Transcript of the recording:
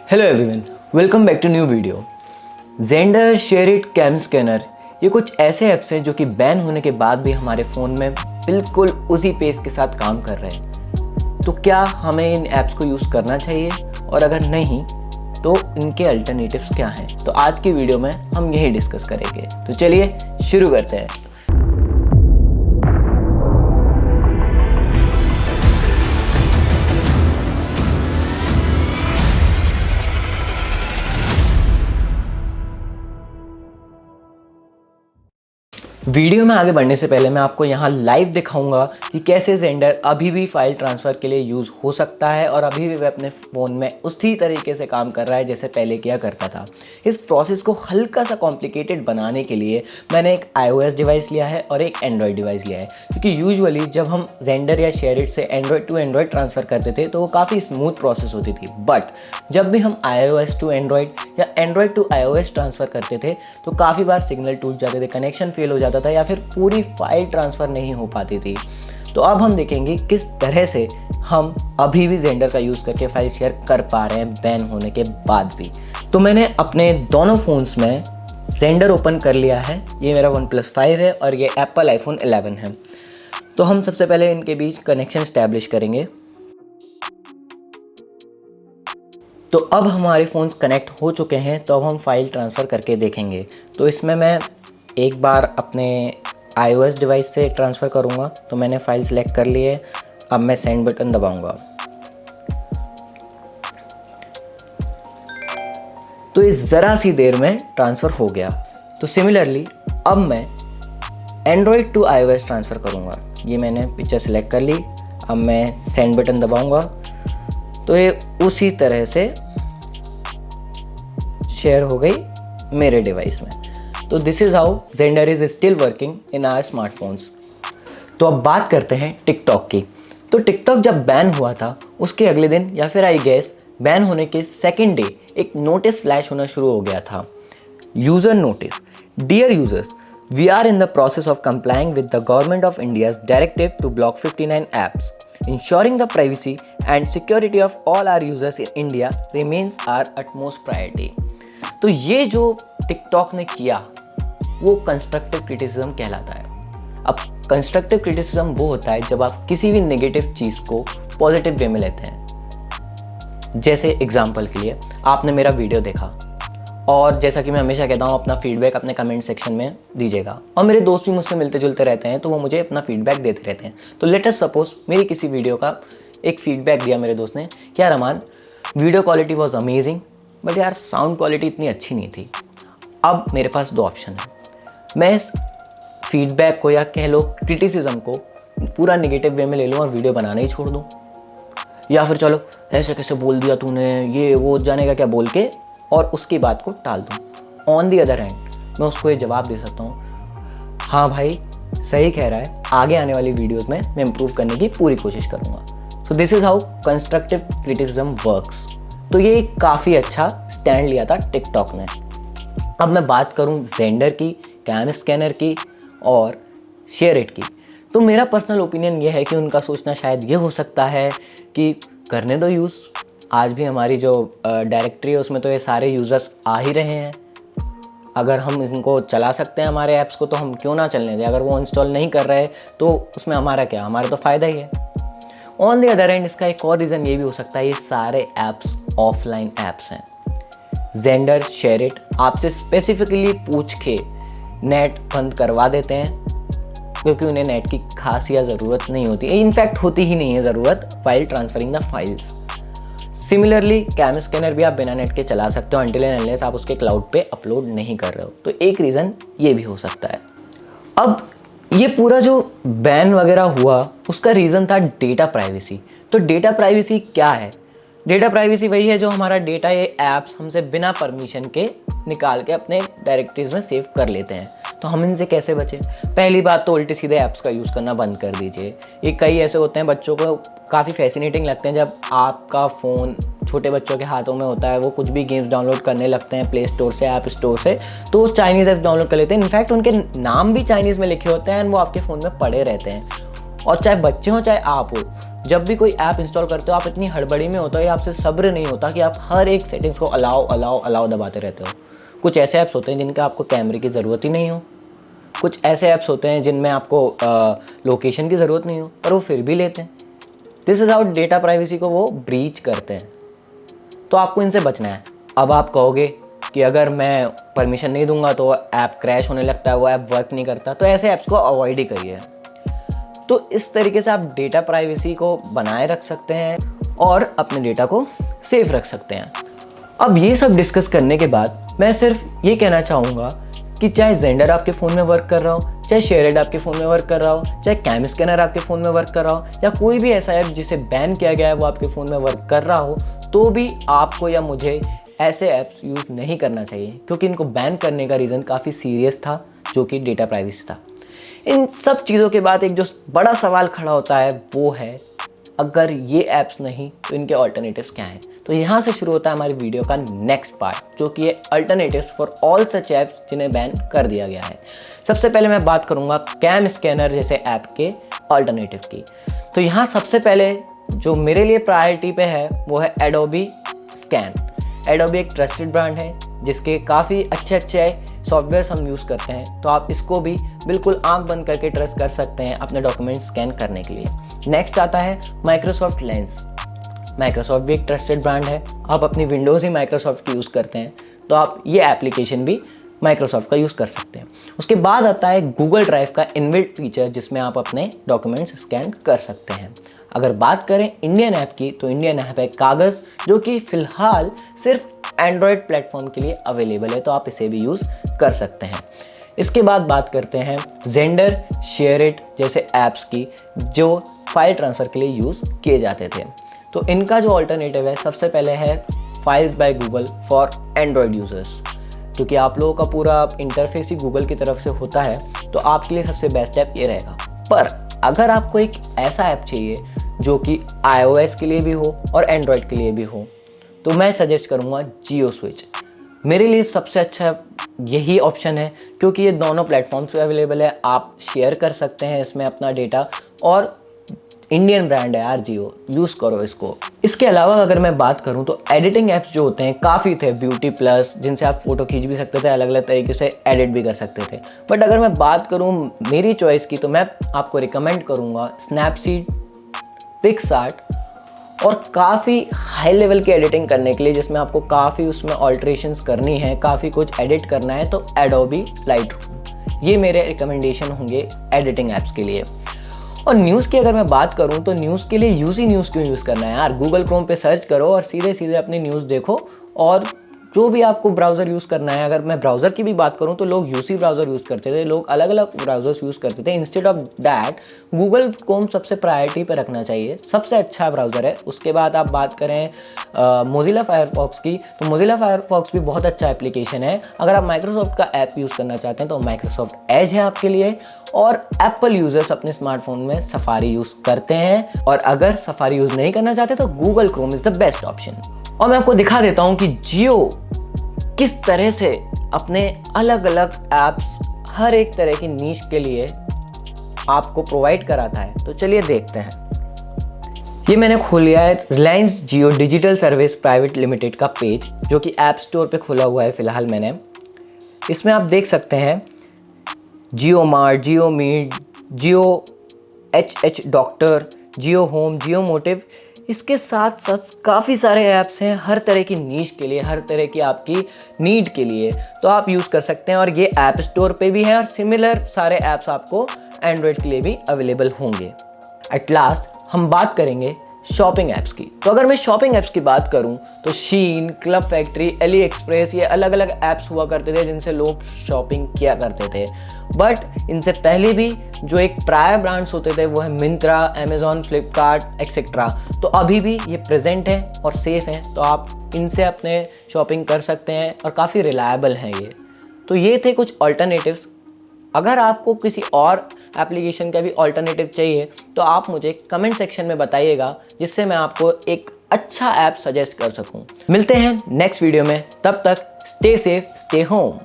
Hello everyone, welcome back to new video. Xender, SHAREit, CamScanner ये कुछ ऐसे apps हैं जो कि बैन होने के बाद भी हमारे फ़ोन में बिल्कुल उसी पेस के साथ काम कर रहे हैं। तो क्या हमें इन ऐप्स को यूज़ करना चाहिए, और अगर नहीं तो इनके अल्टरनेटिव्स क्या हैं? तो आज की वीडियो में हम यही डिस्कस करेंगे। तो चलिए शुरू करते हैं। वीडियो में आगे बढ़ने से पहले मैं आपको यहाँ लाइव दिखाऊंगा कि कैसे ज़ेंडर अभी भी फाइल ट्रांसफ़र के लिए यूज़ हो सकता है और अभी भी वह अपने फ़ोन में उसी तरीके से काम कर रहा है जैसे पहले किया करता था। इस प्रोसेस को हल्का सा कॉम्प्लिकेटेड बनाने के लिए मैंने एक iOS डिवाइस लिया है और एक एंड्रॉयड डिवाइस लिया है, क्योंकि यूजुअली जब हम ज़ेंडर या शेयरिट से एंड्रॉयड टू एंड्रॉयड ट्रांसफ़र करते थे तो वो काफ़ी स्मूथ प्रोसेस होती थी। बट जब भी हम iOS टू एंड्रॉयड या एंड्रॉयड टू iOS ट्रांसफ़र करते थे तो काफ़ी बार सिग्नल टूट जाते थे, कनेक्शन फेल हो जाता था या फिर पूरी फाइल ट्रांसफ़र नहीं हो पाती थी। तो अब हम देखेंगे किस तरह से हम अभी भी ज़ेंडर का यूज़ करके फाइल शेयर कर पा रहे हैं बैन होने के बाद भी। तो मैंने अपने दोनों फ़ोन्स में ज़ेंडर ओपन कर लिया है। ये मेरा OnePlus 5 है और ये एप्पल आईफोन 11 है। तो हम सबसे पहले इनके बीच कनेक्शन एस्टैब्लिश करेंगे। तो अब हमारे फ़ोन्स कनेक्ट हो चुके हैं, तो अब हम फाइल ट्रांसफ़र करके देखेंगे। तो इसमें मैं एक बार अपने iOS डिवाइस से ट्रांसफ़र करूँगा। तो मैंने फ़ाइल सेलेक्ट कर ली है। अब मैं सेंड बटन दबाऊँगा तो इस ज़रा सी देर में ट्रांसफ़र हो गया। तो सिमिलरली अब मैं एंड्रॉयड टू iOS ट्रांसफ़र करूँगा। ये मैंने पिक्चर सेलेक्ट कर ली। अब मैं सेंड बटन दबाऊँगा तो ये उसी तरह से शेयर हो गई मेरे डिवाइस में। तो this is how Xender is still working in our smartphones. तो अब बात करते हैं टिकटॉक की। तो टिकटॉक जब बैन हुआ था उसके अगले दिन या फिर आई गेस बैन होने के सेकेंड डे एक नोटिस फ्लैश होना शुरू हो गया था। User notice, dear users, we are in the process of complying with the government of India's directive to block 59 apps. Ensuring the privacy and security of all our users in India remains our utmost priority। तो ये जो TikTok ने किया वो constructive criticism कहलाता है। अब constructive criticism वो होता है जब आप किसी भी नेगेटिव चीज़ को पॉजिटिव वे में लेते हैं। जैसे एग्जांपल के लिए आपने मेरा वीडियो देखा और जैसा कि मैं हमेशा कहता हूँ, अपना फीडबैक अपने कमेंट सेक्शन में दीजिएगा। और मेरे दोस्त भी मुझसे मिलते जुलते रहते हैं तो वो मुझे अपना फीडबैक देते रहते हैं। तो लेट अस सपोज मेरी किसी वीडियो का एक फीडबैक दिया मेरे दोस्त ने, क्या Raman, video quality was amazing but यार साउंड क्वालिटी इतनी अच्छी नहीं थी। अब मेरे पास दो ऑप्शन है। मैं इस फीडबैक को या कह लो क्रिटिसिज्म को पूरा नेगेटिव वे में ले लूँ और वीडियो बनाना ही छोड़ दूँ, या फिर चलो ऐसे कैसे बोल दिया तूने, ये वो जानेगा क्या बोल के और उसकी बात को टाल दूँ। ऑन दी अदर हैंड मैं उसको ये जवाब दे सकता हूँ, हाँ भाई सही कह रहा है, आगे आने वाली वीडियोस में मैं इम्प्रूव करने की पूरी कोशिश करूँगा। So this is how constructive criticism works. तो ये काफ़ी अच्छा स्टैंड लिया था टिकटॉक ने। अब मैं बात करूँ ज़ेंडर की, कैम स्कैनर की और शेयरिट की। तो मेरा पर्सनल ओपिनियन ये है कि उनका सोचना शायद ये हो सकता है कि करने दो यूज़, आज भी हमारी जो डायरेक्टरी है उसमें तो ये सारे यूज़र्स आ ही रहे हैं। अगर हम इनको चला सकते हैं हमारे ऐप्स को तो हम क्यों ना चलने दें। अगर वो इंस्टॉल नहीं कर रहे तो उसमें हमारा क्या, हमारा तो फ़ायदा ही है। ऑन द अदर हैंड इसका एक और रीज़न ये भी हो सकता है, ये सारे ऐप्स ऑफलाइन ऐप्स हैं। ज़ेंडर, शेयरिट आपसे स्पेसिफिकली पूछ के नेट बंद करवा देते हैं क्योंकि उन्हें नेट की खास या ज़रूरत नहीं होती है। इनफैक्ट होती ही नहीं है ज़रूरत file transferring the files. Similarly CamScanner भी आप बिना नेट के चला सकते हो अनटिल एंड अनलेस आप उसके क्लाउड पे अपलोड नहीं कर रहे हो। तो एक रीज़न ये भी हो सकता है। अब ये पूरा जो बैन वगैरह हुआ उसका रीज़न था डेटा प्राइवेसी। तो डेटा प्राइवेसी क्या है? डेटा प्राइवेसी वही है जो हमारा डेटा ये ऐप्स हमसे बिना परमिशन के निकाल के अपने डायरेक्टरीज में सेव कर लेते हैं। तो हम इनसे कैसे बचें? पहली बात तो उल्टे सीधे ऐप्स का यूज़ करना बंद कर दीजिए। ये कई ऐसे होते हैं, बच्चों को काफ़ी फैसिनेटिंग लगते हैं जब आपका फ़ोन छोटे बच्चों के हाथों में होता है। वो कुछ भी गेम्स डाउनलोड करने लगते हैं प्ले स्टोर से, ऐप स्टोर से, तो वो चाइनीज़ ऐप्स डाउनलोड कर लेते हैं। इनफैक्ट उनके नाम भी चाइनीज़ में लिखे होते हैं और वो आपके फ़ोन में पड़े रहते हैं। और चाहे बच्चे हों चाहे आप हो, जब भी कोई ऐप इंस्टॉल करते हो आप इतनी हड़बड़ी में होता हो या आपसे सब्र नहीं होता कि आप हर एक सेटिंग्स को अलाउ दबाते रहते हो। कुछ ऐसे ऐप्स होते हैं जिनका आपको कैमरे की ज़रूरत ही नहीं हो, कुछ ऐसे ऐप्स होते हैं जिनमें आपको लोकेशन की ज़रूरत नहीं हो, पर वो फिर भी लेते हैं। This is how data privacy को वो ब्रीच करते हैं। तो आपको इनसे बचना है। अब आप कहोगे कि अगर मैं परमिशन नहीं दूंगा तो ऐप क्रैश होने लगता है, वो ऐप वर्क नहीं करता, तो ऐसे ऐप्स को अवॉइड ही करिए। तो इस तरीके से आप डेटा प्राइवेसी को बनाए रख सकते हैं और अपने डेटा को सेफ रख सकते हैं। अब ये सब डिस्कस करने के बाद मैं सिर्फ ये कहना चाहूँगा कि चाहे जेंडर आपके फ़ोन में वर्क कर रहा हो, चाहे शेयरड आपके फ़ोन में वर्क कर रहा हो, चाहे कैम स्कैनर आपके फ़ोन में वर्क कर रहा हो, या कोई भी ऐसा ऐप जिसे बैन किया गया है वो आपके फ़ोन में वर्क कर रहा हो, तो भी आपको या मुझे ऐसे ऐप्स यूज़ नहीं करना चाहिए, क्योंकि इनको बैन करने का रीज़न काफ़ी सीरियस था, जो कि डेटा प्राइवेसी था। इन सब चीज़ों के बाद एक जो बड़ा सवाल खड़ा होता है वो है, अगर ये ऐप्स नहीं तो इनके ऑल्टरनेटिव्स क्या हैं। तो यहाँ से शुरू होता है हमारी वीडियो का नेक्स्ट पार्ट, जो कि है alternatives for all such apps जिन्हें बैन कर दिया गया है। सबसे पहले मैं बात करूँगा कैम स्कैनर जैसे ऐप के ऑल्टरनेटिव की। तो यहाँ सबसे पहले जो मेरे लिए प्रायोरिटी पे है वो है एडोबी स्कैन। एडोबी एक ट्रस्टेड ब्रांड है जिसके काफ़ी अच्छे सॉफ्टवेयर हम यूज़ करते हैं, तो आप इसको भी बिल्कुल आंख बंद करके ट्रस्ट कर सकते हैं अपने डॉक्यूमेंट स्कैन करने के लिए। नेक्स्ट आता है माइक्रोसॉफ्ट लेंस। माइक्रोसॉफ्ट भी एक ट्रस्टेड ब्रांड है, आप अपनी विंडोज़ ही माइक्रोसॉफ्ट की यूज़ करते हैं, तो आप ये एप्लीकेशन भी माइक्रोसॉफ्ट का यूज़ कर सकते हैं। उसके बाद आता है गूगल ड्राइव का इनबिल्ट फीचर, जिसमें आप अपने डॉक्यूमेंट्स स्कैन कर सकते हैं। अगर बात करें इंडियन ऐप की, तो इंडियन ऐप है कागज़, जो कि फ़िलहाल सिर्फ एंड्रॉयड प्लेटफॉर्म के लिए अवेलेबल है, तो आप इसे भी यूज़ कर सकते हैं। इसके बाद बात करते हैं जेंडर, शेयरइट जैसे ऐप्स की, जो फाइल ट्रांसफ़र के लिए यूज़ किए जाते थे। तो इनका जो ऑल्टरनेटिव है, सबसे पहले है files by Google for Android users. क्योंकि आप लोगों का पूरा इंटरफेस ही गूगल की तरफ से होता है, तो आपके लिए सबसे बेस्ट ऐप ये रहेगा। पर अगर आपको एक ऐसा ऐप चाहिए जो कि iOS के लिए भी हो और एंड्रॉयड के लिए भी हो, तो मैं सजेस्ट करूँगा जियो स्विच। मेरे लिए सबसे अच्छा यही ऑप्शन है, क्योंकि ये दोनों प्लेटफॉर्म्स पे अवेलेबल है। आप शेयर कर सकते हैं इसमें अपना डेटा, और इंडियन ब्रांड है यार जियो, यूज़ करो इसको। इसके अलावा अगर मैं बात करूं तो एडिटिंग ऐप्स जो होते हैं काफ़ी थे, ब्यूटी प्लस, जिनसे आप फ़ोटो खींच भी सकते थे, अलग अलग तरीके से एडिट भी कर सकते थे। बट अगर मैं बात करूं मेरी चॉइस की, तो मैं आपको रिकमेंड करूंगा स्नैपसीड, पिक्सआर्ट, और काफ़ी हाई लेवल की एडिटिंग करने के लिए, जिसमें आपको काफ़ी उसमें ऑल्ट्रेशंस करनी है, काफ़ी कुछ एडिट करना है, तो एडोबी लाइटरूम। ये मेरे रिकमेंडेशन होंगे एडिटिंग ऐप्स के लिए। और न्यूज़ की अगर मैं बात करूं तो न्यूज़ के लिए यूज़ी न्यूज़ क्यों यूज़ करना है यार। गूगल क्रोम पे सर्च करो और सीधे सीधे अपनी न्यूज़ देखो, और जो भी आपको ब्राउज़र यूज़ करना है। अगर मैं ब्राउज़र की भी बात करूं तो लोग यूसी ब्राउज़र यूज़ करते थे, लोग अलग अलग ब्राउज़र्स यूज़ करते थे। Instead of that Google Chrome सबसे प्रायोरिटी पे रखना चाहिए, सबसे अच्छा ब्राउज़र है। उसके बाद आप बात करें मोजिला फायरफॉक्स की, तो मोजिला फायरफॉक्स भी बहुत अच्छा एप्लीकेशन है। अगर आप माइक्रोसॉफ्ट का ऐप यूज़ करना चाहते हैं तो माइक्रोसॉफ्ट एज है आपके लिए। और एप्पल यूज़र्स अपने स्मार्टफोन में सफारी यूज़ करते हैं, और अगर सफारी यूज़ नहीं करना चाहते तो Google Chrome is the best option. और मैं आपको दिखा देता हूँ कि जियो किस तरह से अपने अलग अलग ऐप्स हर एक तरह की नीश के लिए आपको प्रोवाइड कराता है। तो चलिए देखते हैं। ये मैंने खोल लिया है रिलायंस जियो डिजिटल सर्विस प्राइवेट लिमिटेड का पेज, जो कि ऐप स्टोर पे खुला हुआ है फ़िलहाल मैंने। इसमें आप देख सकते हैं जियो मार्ट, जियो मीट, जियो एच डॉक्टर, जियो होम, जियो मोटिव। इसके साथ साथ काफ़ी सारे ऐप्स हैं हर तरह की नीश के लिए, हर तरह की आपकी नीड के लिए, तो आप यूज़ कर सकते हैं। और ये ऐप स्टोर पे भी है, और सिमिलर सारे ऐप्स आपको एंड्रॉयड के लिए भी अवेलेबल होंगे। एट लास्ट हम बात करेंगे शॉपिंग ऐप्स की। तो अगर मैं शॉपिंग ऐप्स की बात करूं तो शीन, क्लब फैक्ट्री, एली एक्सप्रेस, ये अलग अलग ऐप्स हुआ करते थे जिनसे लोग शॉपिंग किया करते थे। बट इनसे पहले भी जो एक प्रायर ब्रांड्स होते थे वो है मिंत्रा, अमेज़ॉन, फ्लिपकार्ट एक्सेट्रा। तो अभी भी ये प्रेजेंट है और सेफ़ हैं, तो आप इनसे अपने शॉपिंग कर सकते हैं और काफ़ी रिलायबल हैं ये। तो ये थे कुछ ऑल्टरनेटिव्स। अगर आपको किसी और एप्लीकेशन का भी ऑल्टरनेटिव चाहिए तो आप मुझे कमेंट सेक्शन में बताइएगा, जिससे मैं आपको एक अच्छा ऐप सजेस्ट कर सकूं। मिलते हैं नेक्स्ट वीडियो में, तब तक स्टे सेफ, स्टे होम।